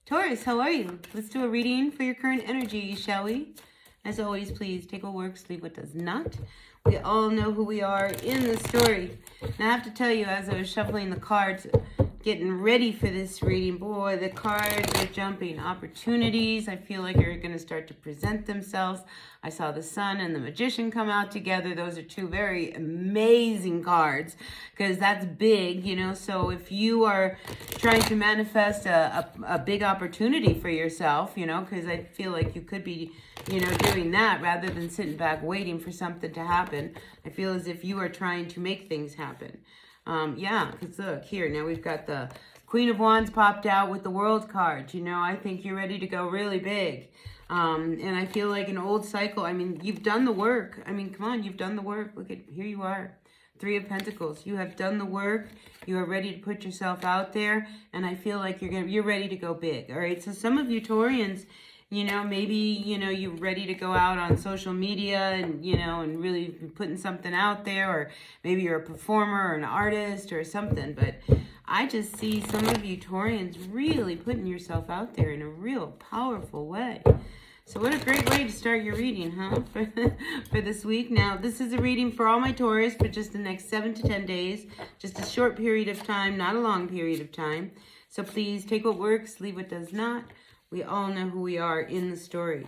Taurus, how are you? Let's do a reading for your current energy, shall we? As always, please take what works, leave what does not. We all know who we are in the story. Now, I have to tell you, as I was shuffling the cards, getting ready for this reading, boy, the cards are jumping. Opportunities, I feel like, are going to start to present themselves. I saw the Sun and the Magician come out together. Those are two very amazing cards because that's big, you know. So if you are trying to manifest a big opportunity for yourself, you know, because I feel like you could be, you know, doing that rather than sitting back waiting for something to happen. I feel as if you are trying to make things happen. Yeah, because look here, now we've got the Queen of Wands popped out with the World card. You know, I think you're ready to go really big. And I feel like an old cycle. I mean, you've done the work. I mean, come on, you've done the work. Look at, here you are. Three of Pentacles. You have done the work. You are ready to put yourself out there. And I feel like you're ready to go big. All right. So some of you Taurians, you know, maybe, you know, you're ready to go out on social media and, you know, and really putting something out there, or maybe you're a performer or an artist or something. But I just see some of you Taurians really putting yourself out there in a real powerful way. So what a great way to start your reading, huh? For this week. Now, this is a reading for all my Taurus for just the next 7 to 10 days. Just a short period of time, not a long period of time. So please take what works, leave what does not. We all know who we are in the story.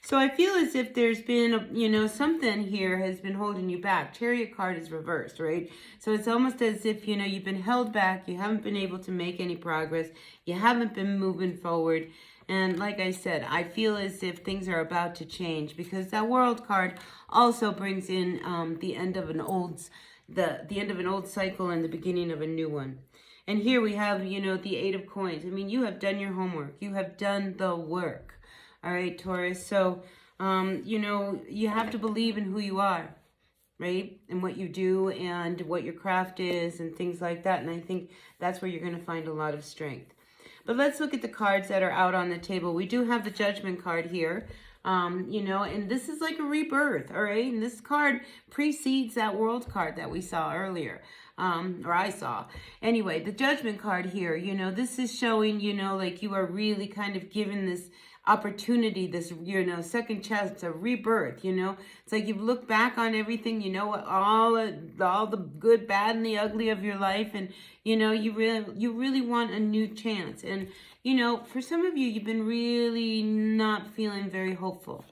So I feel as if there's been, you know, something here has been holding you back. Chariot card is reversed, right? So it's almost as if, you know, you've been held back. You haven't been able to make any progress. You haven't been moving forward. And like I said, I feel as if things are about to change because that World card also brings in the end of an old cycle and the beginning of a new one. And here we have, you know, the Eight of Coins. I mean, you have done your homework. You have done the work. All right, Taurus. So, you know, you have to believe in who you are, right? And what you do and what your craft is and things like that. And I think that's where you're going to find a lot of strength. But let's look at the cards that are out on the table. We do have the Judgment card here. You know, and this is like a rebirth, all right? And this card precedes that World card that we saw earlier, or I saw. Anyway, the Judgment card here, you know, this is showing, you know, like you are really kind of given this opportunity, this, you know, second chance, a rebirth, you know. It's like you've looked back on everything, you know, all the good, bad, and the ugly of your life, and, you know, you really want a new chance. And, you know, for some of you, you've been really not feeling very hopeful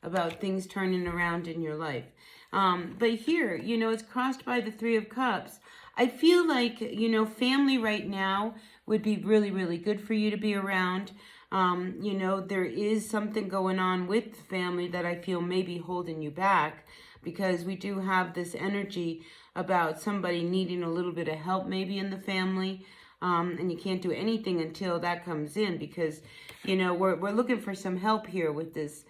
about things turning around in your life. But here, you know, it's crossed by the Three of Cups. I feel like, you know, family right now would be really, really good for you to be around. You know, there is something going on with family that I feel may be holding you back because we do have this energy about somebody needing a little bit of help maybe in the family. And you can't do anything until that comes in because, you know, we're looking for some help here with this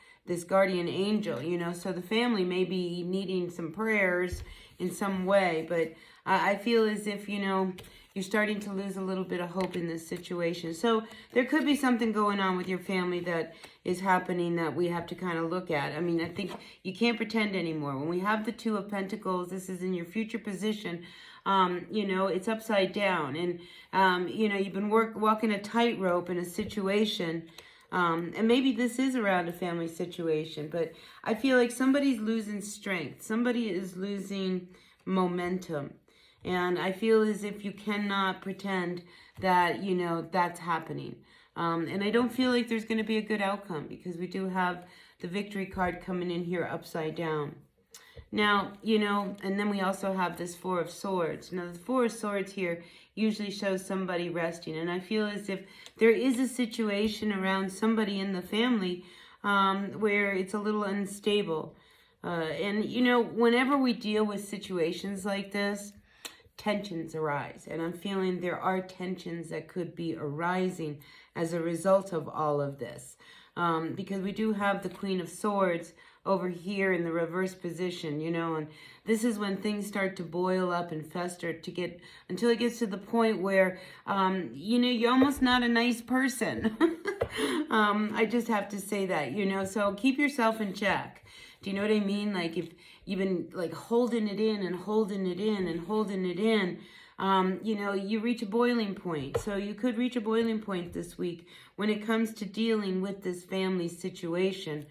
guardian angel, you know, so the family may be needing some prayers in some way, but I feel as if, you know, you're starting to lose a little bit of hope in this situation. So there could be something going on with your family that is happening that we have to kind of look at. I mean, I think you can't pretend anymore. When we have the Two of Pentacles, this is in your future position. You know, it's upside down. And, you know, you've been walking a tightrope in a situation. And maybe this is around a family situation. But I feel like somebody's losing strength. Somebody is losing momentum. And I feel as if you cannot pretend that, you know, that's happening. And I don't feel like there's going to be a good outcome because we do have the Victory card coming in here upside down. Now, you know, and then we also have this Four of Swords. Now, the Four of Swords here usually shows somebody resting. And I feel as if there is a situation around somebody in the family where it's a little unstable. And, you know, whenever we deal with situations like this, tensions arise. And I'm feeling there are tensions that could be arising as a result of all of this. Because we do have the Queen of Swords over here in the reverse position, you know, and this is when things start to boil up and fester until it gets to the point where, you know, you're almost not a nice person. I just have to say that, you know, so keep yourself in check. Do you know what I mean? Like if you've been like holding it in and holding it in and holding it in, You know, you reach a boiling point. So you could reach a boiling point this week when it comes to dealing with this family situation.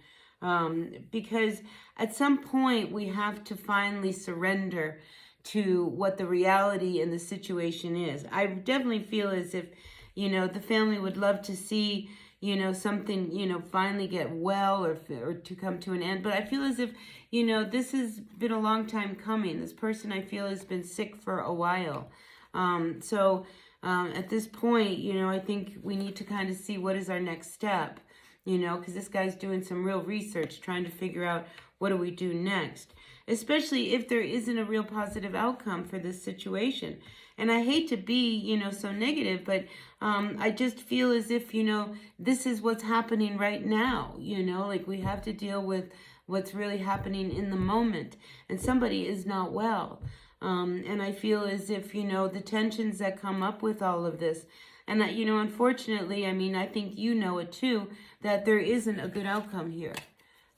Because at some point we have to finally surrender to what the reality in the situation is. I definitely feel as if, you know, the family would love to see, you know, something, you know, finally get well or to come to an end. But I feel as if, you know, this has been a long time coming. This person, I feel, has been sick for a while. At this point, you know, I think we need to kind of see what is our next step, you know, because this guy's doing some real research, trying to figure out what do we do next, especially if there isn't a real positive outcome for this situation. And I hate to be, you know, so negative, but I just feel as if, you know, this is what's happening right now, you know, like we have to deal with what's really happening in the moment. And somebody is not well. And I feel as if, you know, the tensions that come up with all of this, and that, you know, unfortunately, I mean, I think you know it too, that there isn't a good outcome here.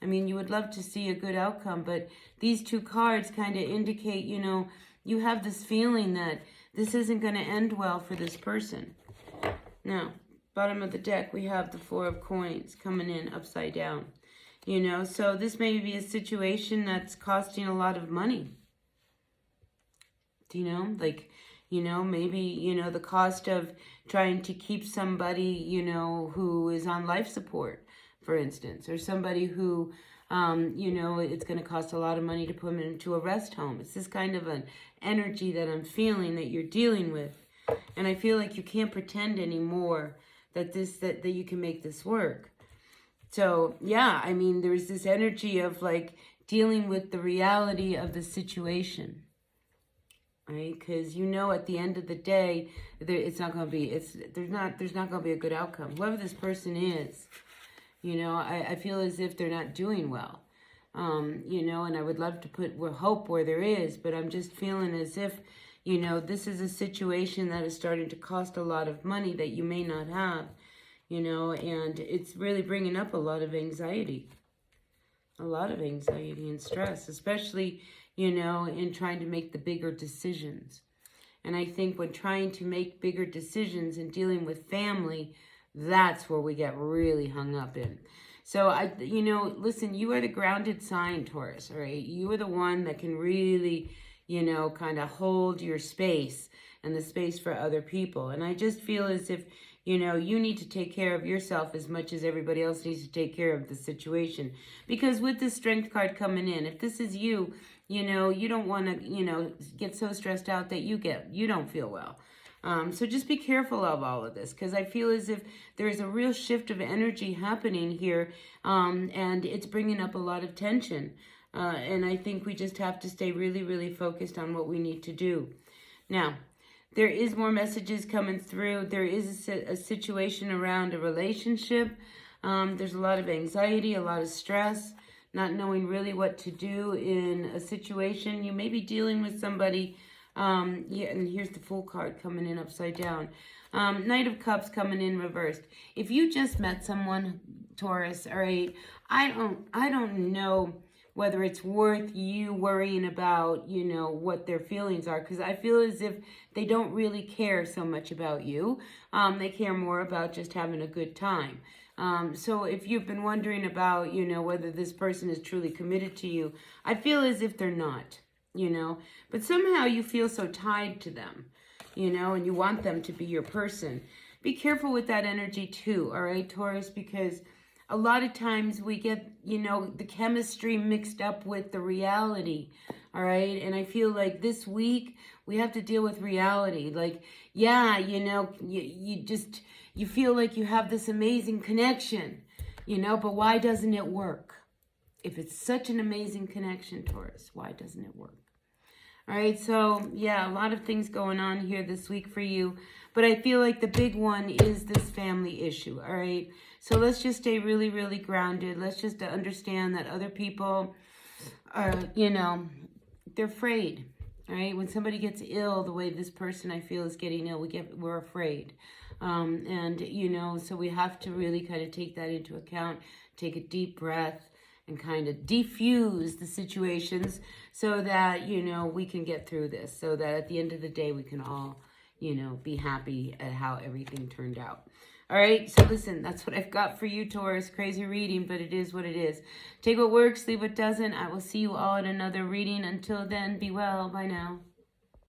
I mean, you would love to see a good outcome, but these two cards kind of indicate, you know, you have this feeling that this isn't going to end well for this person. Now, bottom of the deck, we have the Four of Coins coming in upside down. You know, so this may be a situation that's costing a lot of money. Do you know, like, you know, maybe, you know, the cost of trying to keep somebody, you know, who is on life support, for instance, or somebody who, you know, it's going to cost a lot of money to put them into a rest home. It's this kind of an energy that I'm feeling that you're dealing with. And I feel like you can't pretend anymore that that you can make this work. So, yeah, I mean, there's this energy of like dealing with the reality of the situation. Right? Because you know, at the end of the day, it's not going to be, there's not going to be a good outcome. Whoever this person is, you know, I feel as if they're not doing well. You know, and I would love to put hope where there is, but I'm just feeling as if, you know, this is a situation that is starting to cost a lot of money that you may not have, you know, and it's really bringing up a lot of anxiety. A lot of anxiety and stress, especially, you know, in trying to make the bigger decisions. And I think when trying to make bigger decisions and dealing with family, that's where we get really hung up in. So, you know, listen, you are the grounded sign, Taurus, all right? You are the one that can really, you know, kind of hold your space and the space for other people. And I just feel as if, you know, you need to take care of yourself as much as everybody else needs to take care of the situation. Because with this Strength card coming in, if this is you, you know, you don't want to, you know, get so stressed out that you don't feel well. So just be careful of all of this, because I feel as if there is a real shift of energy happening here, and it's bringing up a lot of tension. And I think we just have to stay really, really focused on what we need to do. Now, there is more messages coming through. There is a situation around a relationship. There's a lot of anxiety, a lot of stress, not knowing really what to do in a situation. You may be dealing with somebody. Yeah, and here's the Fool card coming in upside down. Knight of Cups coming in reversed. If you just met someone, Taurus, all right, I don't know whether it's worth you worrying about, you know, what their feelings are, because I feel as if they don't really care so much about you. They care more about just having a good time. So if you've been wondering about, you know, whether this person is truly committed to you, I feel as if they're not, you know, but somehow you feel so tied to them, you know, and you want them to be your person. Be careful with that energy too, all right, Taurus, because a lot of times we get, you know, the chemistry mixed up with the reality, all right? And I feel like this week we have to deal with reality. Like, yeah, you know, you feel like you have this amazing connection, you know, but why doesn't it work? If it's such an amazing connection, Taurus, why doesn't it work? All right, so yeah, a lot of things going on here this week for you, but I feel like the big one is this family issue, all right? So let's just stay really, really grounded. Let's just understand that other people are, you know, they're afraid, all right? When somebody gets ill, the way this person I feel is getting ill, we're afraid. And, you know, so we have to really kind of take that into account, take a deep breath, and kind of defuse the situations so that, you know, we can get through this, so that at the end of the day, we can all, you know, be happy at how everything turned out. All right, so listen, that's what I've got for you, Taurus. Crazy reading, but it is what it is. Take what works, leave what doesn't. I will see you all in another reading. Until then, be well. Bye now.